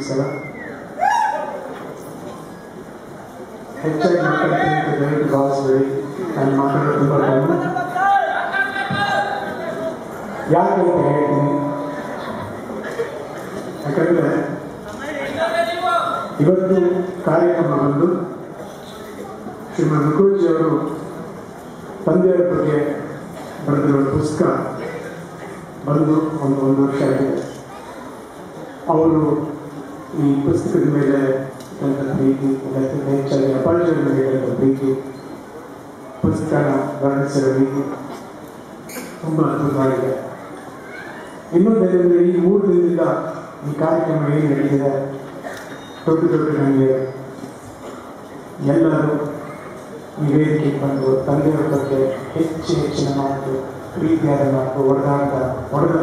ಸಲ ಹೆಚ್ಚಾಗಿ ಮಾತಾಡ್ತೀನಿ ದಯವಿಟ್ಟು ಭಾವಿಸಬೇಡಿ. ನನ್ನ ಮಾತಾಡೋದು ತುಂಬ ಕಮ್ಮಿ. ಯಾಕೆ ಅಂತ ಹೇಳ್ತೀನಿ, ಯಾಕಂದರೆ ಇವತ್ತು ಕಾರ್ಯಕ್ರಮ ಬಂದು ಶ್ರೀಮಂತ ಮುಖರ್ಜಿಯವರು ತಂದೆಯವರ ಬಗ್ಗೆ ಬರೆದಿರುವ ಪುಸ್ತಕ ಬಂದು ಒಂದು ವರ್ಷ ಆಗಿದೆ. ಅವರು ಈ ಪುಸ್ತಕದ ಮೇಲೆ ಪ್ರೀತಿ, ಹೆಚ್ಚಾಗಿ ಅಪಾರ್ಜನ ಮೇಲೆ ಪ್ರೀತಿ, ಪುಸ್ತಕನ ವರ್ಣಿಸಿರೋ ರೀತಿ ತುಂಬ ಅದ್ಭುತವಾಗಿದೆ. ಇನ್ನೊಂದೇನೆಂದರೆ ಈ 3 ದಿನದಿಂದ ಈ ಕಾರ್ಯಕ್ರಮ ಏನು ನಡೆದಿದೆ, ದೊಡ್ಡ ದೊಡ್ಡ ನನಗೆ ಎಲ್ಲರೂ ಈ ವೇದಿಕೆಗೆ ಬಂದು ತಂದೆಯವರ ಬಗ್ಗೆ ಹೆಚ್ಚಿನ ಮಾತು, ಪ್ರೀತಿಯಾದ ಮಾತು, ಹೊಡೆದ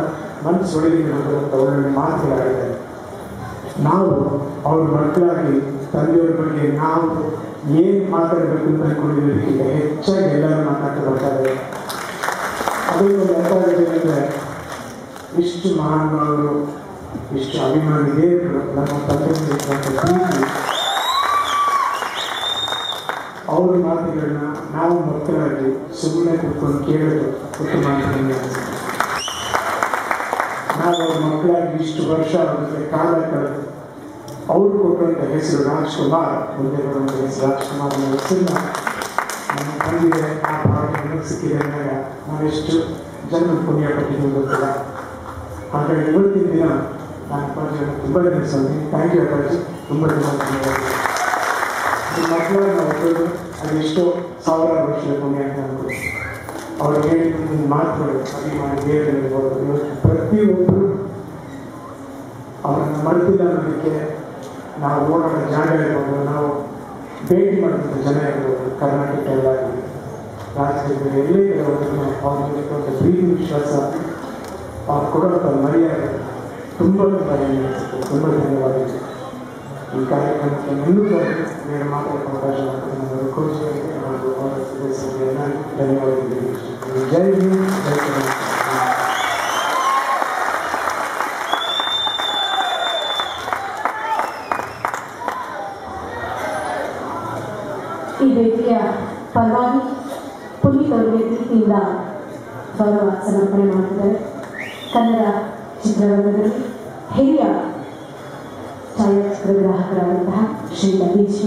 ಮನಸ್ಸೊಳಗೆ ಬರುವಂಥ ಒಳ್ಳೊಳ್ಳೆ ಮಾತುಗಳಾಗಿದೆ. ನಾವು ಅವ್ರ ಮಕ್ಕಳಾಗಿ ತಂದೆಯವರ ಬಗ್ಗೆ ನಾವು ಏನು ಮಾತಾಡಬೇಕು ಅಂತ ಅಂದ್ಕೊಂಡಿರೋದಕ್ಕಿಂತ ಹೆಚ್ಚಾಗಿ ಎಲ್ಲರೂ ಮಾತಾಡ್ತಾ ಬರ್ತಾರೆ. ಅದೊಂದು ಅಂದರೆ ಇಷ್ಟು ಮಹಾನುಭಾವರು, ಇಷ್ಟು ಅಭಿಮಾನಿ ದೇವರು ನಮ್ಮ ತಂದೆ ಅವ್ರ ಮಾತುಗಳನ್ನ ನಾವು ಮಕ್ಕಳಾಗಿ ಸುಮ್ಮನೆ ಕೂತ್ಕೊಂಡು ಕೇಳೋದು ಉತ್ತಮ ಅಂತ. ನಾವು ಅವ್ರ ಮಕ್ಕಳಾಗಿ ಇಷ್ಟು ವರ್ಷ ಅವ್ರಿಗೆ ಕಾಲ ಕಳೆದು ಅವರು ಕೊಟ್ಟಂಥ ಹೆಸರು ರಾಜ್ಕುಮಾರ್, ಮುಂದೆ ಬರುವಂಥ ಹೆಸರು ರಾಜ್ಕುಮಾರ್ ಅನ್ನೋ ಹೆಸರನ್ನ ನಮ್ಮ ತಂದೆ ಆ ಭಾವನೆ ಸಿಕ್ಕಿದೆ ಅಂದಾಗ ನಾವೆಷ್ಟು ಜನ ಪುಣ್ಯ ಪಟ್ಟಿದ್ದು ಗೊತ್ತಿಲ್ಲ. ಹಾಗಾಗಿ ಇವತ್ತಿನ ದಿನ ನಾನು ಅಪ್ಪಾಜಿ ತುಂಬ ನೆನೆಸ್ತೀನಿ. ಥ್ಯಾಂಕ್ ಯು ಅಪ್ಪಾಜಿ, ತುಂಬ ಧನ್ಯವಾದ. ಮಕ್ಕಳನ್ನ ಒಬ್ಬರು ಅದೆಷ್ಟೋ ಸಾವಿರಾರು ವರ್ಷದ ಪುಣ್ಯ ಅಂತ ಅನ್ಬೋದು. ಅವ್ರು ಹೇಳಿದ ಮಾತುಗಳು ಅಭಿಮಾನಿ ದೇವರಿರ್ಬೋದು. ಇವತ್ತು ಪ್ರತಿಯೊಬ್ಬರು ಅವರನ್ನು ಮರೆತಿಲ್ಲ ಅನ್ನೋದಕ್ಕೆ ನಾವು ಓಡಾಡೋ ಜಾಗ ಇರ್ಬೋದು, ನಾವು ಭೇಟಿ ಮಾಡಿದಂಥ ಜನ ಇರ್ಬೋದು, ಕರ್ನಾಟಕ ಎಲ್ಲ ರಾಜ್ಯದಲ್ಲಿ ಎಲ್ಲೇ ಇರೋದನ್ನು ಅವ್ರಿಗೆ ಪ್ರೀತಿ ವಿಶ್ವಾಸ ಅವ್ರು ಕೊಡುವಂಥ ಮರ್ಯಾದೆ ತುಂಬ ತುಂಬ ಧನ್ಯವಾದಗಳು. ಈ ಕಾರ್ಯಕ್ರಮಕ್ಕೆ ಮುಂದೆ ಮಾತಾಡೋ ಅವಕಾಶ ಮಾಡ್ಕೊಂಡು ಕೋಚಿಗೆ ಹಾಗೂ ಅವರ ಸದಸ್ಯರಿಗೆಲ್ಲ ಧನ್ಯವಾದಗಳು. ಜೈ ಹಿಂದ್, ಜೈ ಕರ್ನಾಟಕ. ಈ ವೇದಿಕೆಯ ಪರವಾಗಿ ಪುನೀತ್ ಅವರಿಗೆ ಪ್ರೀತಿಯಿಂದ ಗೌರವ ಸಮರ್ಪಣೆ ಮಾಡುತ್ತಿದ್ದಾರೆ. ಕನ್ನಡ ಚಿತ್ರರಂಗದಲ್ಲಿ ಹಿರಿಯ ಛಾಯಾಗ್ರಾಹಕರಾದಂತಹ ಶ್ರೀ ಲತೀಶ್